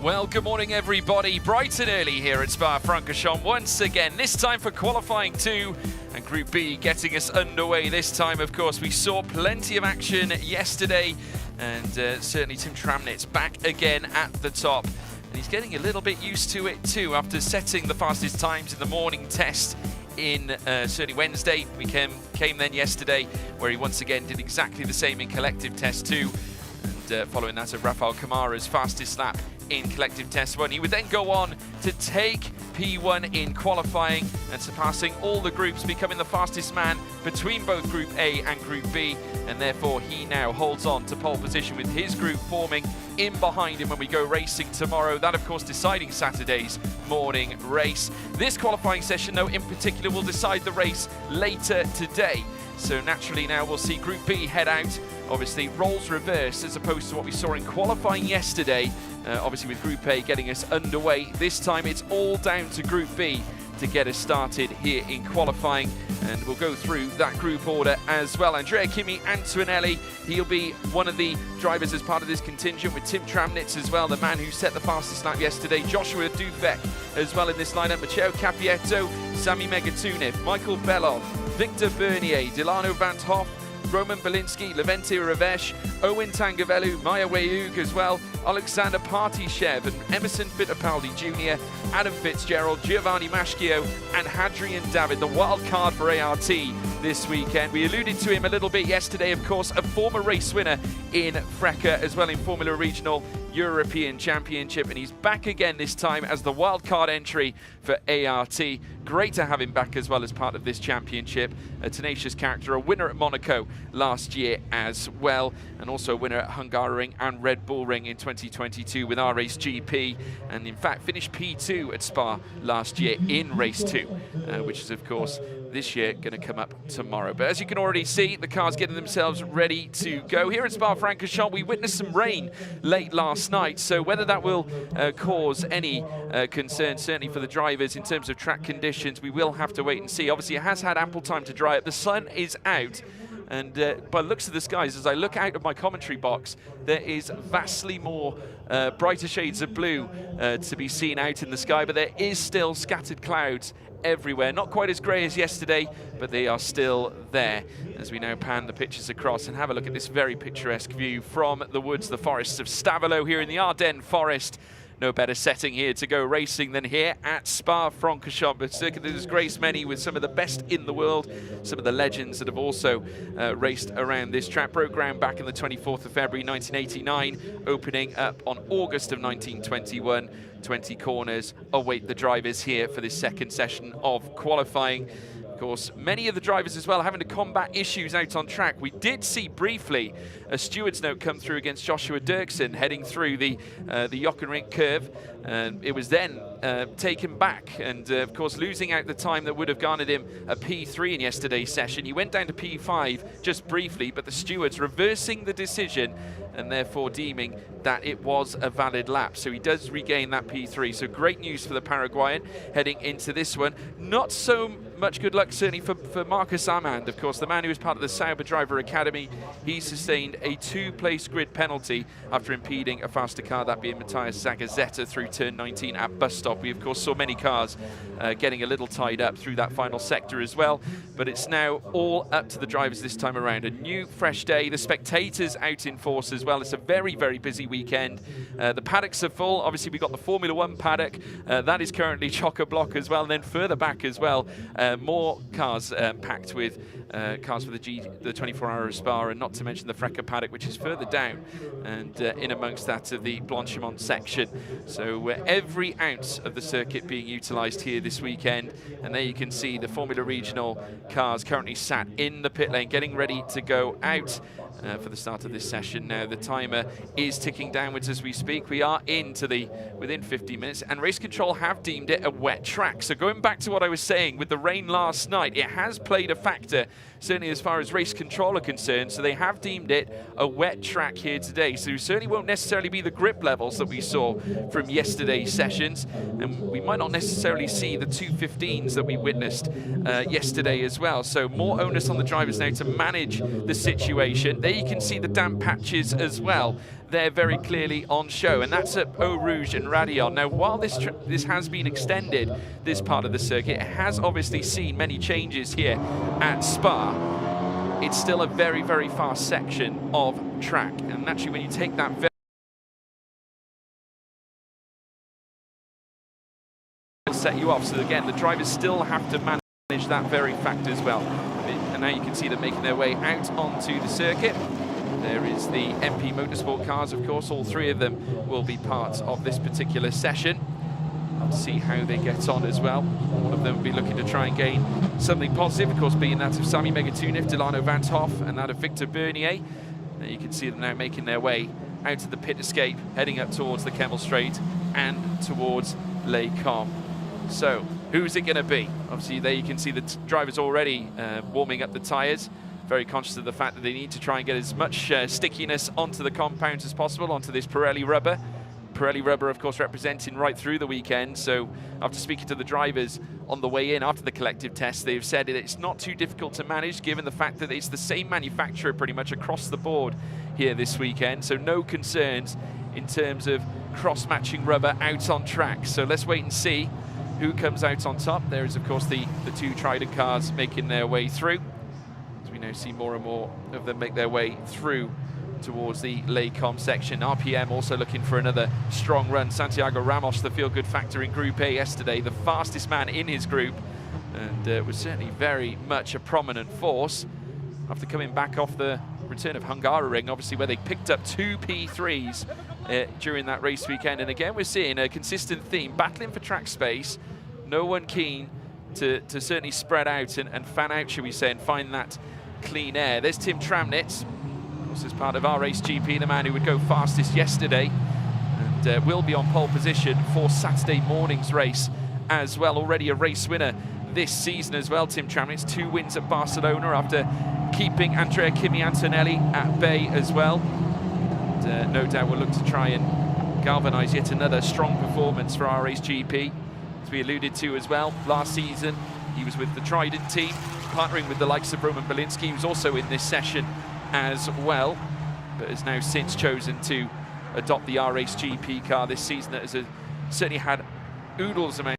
Well, good morning, everybody. Bright and early here at Spa-Francorchamps once again, this time for qualifying 2 and Group B getting us underway this time. Of course, we saw plenty of action yesterday, and certainly Tim Tramnitz back again at the top. And he's getting a little bit used to it too after setting the fastest times in the morning test in certainly Wednesday. We came then yesterday, where he once again did exactly the same in collective test 2. And following that of Rafael Camara's fastest lap in collective test 1. He would then go on to take P1 in qualifying and surpassing all the groups, becoming the fastest man between both Group A and Group B, and therefore he now holds on to pole position with his group forming in behind him when we go racing tomorrow. That, of course, deciding Saturday's morning race. This qualifying session, though, in particular will decide the race later today. So naturally now we'll see Group B head out. Obviously roles reversed as opposed to what we saw in qualifying yesterday. Obviously with Group A getting us underway. This time it's all down to Group B to get us started here in qualifying, and we'll go through that group order as well. Andrea Kimi Antonelli, he'll be one of the drivers as part of this contingent, with Tim Tramnitz as well, the man who set the fastest lap yesterday. Joshua Dufek as well in this lineup. Matteo Capietto, Sami Megatunev, Michael Belov, Victor Bernier, Delano Van 't Hoff, Roman Belinsky, Levente Ravesh, Owen Tangavelu, Maya Weyug as well, Alexander Partyshev and Emerson Fittipaldi Jr., Adam Fitzgerald, Giovanni Maschio and Hadrian David, the wild card for ART this weekend. We alluded to him a little bit yesterday, of course, a former race winner in Freca as well in Formula Regional European Championship, and he's back again this time as the wild card entry for ART. Great to have him back as well as part of this championship. A tenacious character, a winner at Monaco last year as well, and also a winner at Hungaroring and Red Bull Ring in 2022 with our race GP, and in fact finished P2 at Spa last year in race 2, which is of course this year going to come up tomorrow. But as you can already see, the cars getting themselves ready to go. Here at Spa-Francorchamps, we witnessed some rain late last night, so whether that will cause any concern, certainly for the drivers in terms of track conditions, we will have to wait and see. Obviously, it has had ample time to dry up. The sun is out, and by the looks of the skies, as I look out of my commentary box, there is vastly more brighter shades of blue to be seen out in the sky, but there is still scattered clouds everywhere. Not quite as grey as yesterday, but they are still there. As we now pan the pictures across and have a look at this very picturesque view from the woods, the forests of Stavelot here in the Ardennes forest. No better setting here to go racing than here at Spa-Francorchamps, a circuit that has graced many with some of the best in the world, some of the legends that have also raced around this track. Broke ground back on the 24th of February 1989, opening up on August of 1921. 20 corners await the drivers here for this second session of qualifying. Of course, many of the drivers as well having to combat issues out on track. We did see briefly a steward's note come through against Joshua Dirksen heading through the Jochenrink curve. It was then taken back, and of course losing out the time that would have garnered him a P3 in yesterday's session. He went down to P5 just briefly, but the stewards reversing the decision and therefore deeming that it was a valid lap. So he does regain that P3. So great news for the Paraguayan heading into this one. Not so much good luck certainly for Marcus Amand, of course, the man who is part of the Sauber Driver Academy. He sustained a 2-place grid penalty after impeding a faster car, that being Matthias Zagazzetta, through turn 19 at bus stop. We of course saw many cars getting a little tied up through that final sector as well, but it's now all up to the drivers this time around. A new fresh day, the spectators out in force as well. It's a very, very busy weekend. The paddocks are full. Obviously we've got the Formula 1 paddock, that is currently chock-a-block as well, and then further back as well, more cars packed with cars for the 24-hour of Spa, and not to mention the Freca paddock, which is further down and in amongst that of the Blanchimont section. So every ounce of the circuit being utilised here this weekend, and there you can see the Formula Regional cars currently sat in the pit lane getting ready to go out for the start of this session. Now the timer is ticking downwards as we speak. We are into the within 50 minutes, and race control have deemed it a wet track. So going back to what I was saying with the rain last night, it has played a factor certainly as far as race control are concerned. So they have deemed it a wet track here today. So it certainly won't necessarily be the grip levels that we saw from yesterday's sessions, and we might not necessarily see the 215s that we witnessed yesterday as well. So more onus on the drivers now to manage the situation. There you can see the damp patches as well. there very clearly on show, and that's at Eau Rouge and Raidillon. Now, while this has been extended, this part of the circuit, it has obviously seen many changes here at Spa. It's still a very, very fast section of track, and naturally when you take that set you off. So again, the drivers still have to manage that very fact as well. And now you can see them making their way out onto the circuit. There is the MP Motorsport cars, of course. All three of them will be part of this particular session. I'll see how they get on as well. All of them will be looking to try and gain something positive, of course, being that of Sami Megatuniff, Delano Van 't Hoff, and that of Victor Bernier. There you can see them now making their way out of the pit escape, heading up towards the Kemmel Straight and towards Les Combes. So, who's it going to be? Obviously, there you can see the drivers already warming up the tyres, very conscious of the fact that they need to try and get as much stickiness onto the compounds as possible, onto this Pirelli rubber. Pirelli rubber, of course, representing right through the weekend. So, after speaking to the drivers on the way in after the collective test, they've said that it's not too difficult to manage, given the fact that it's the same manufacturer pretty much across the board here this weekend. So, no concerns in terms of cross-matching rubber out on track. So, let's wait and see who comes out on top. There is, of course, the two Trident cars making their way through. As we now see more and more of them make their way through towards the Les Combes section. RPM also looking for another strong run. Santiago Ramos, the feel-good factor in Group A yesterday, the fastest man in his group, and was certainly very much a prominent force after coming back off the return of Hungaroring, obviously, where they picked up 2 P3s during that race weekend. And again, we're seeing a consistent theme, battling for track space. No one keen to certainly spread out and fan out, shall we say, and find that clean air. There's Tim Tramnitz, of course, as part of our race GP, the man who would go fastest yesterday, and will be on pole position for Saturday morning's race as well. Already a race winner this season as well, Tim Tramnitz. 2 wins at Barcelona after keeping Andrea Kimi Antonelli at bay as well. And, no doubt we'll look to try and galvanise yet another strong performance for our race GP. As we alluded to as well, last season he was with the Trident team, partnering with the likes of Roman Belinsky. He was also in this session as well, but has now since chosen to adopt the R-Race GP car this season that has certainly had oodles amount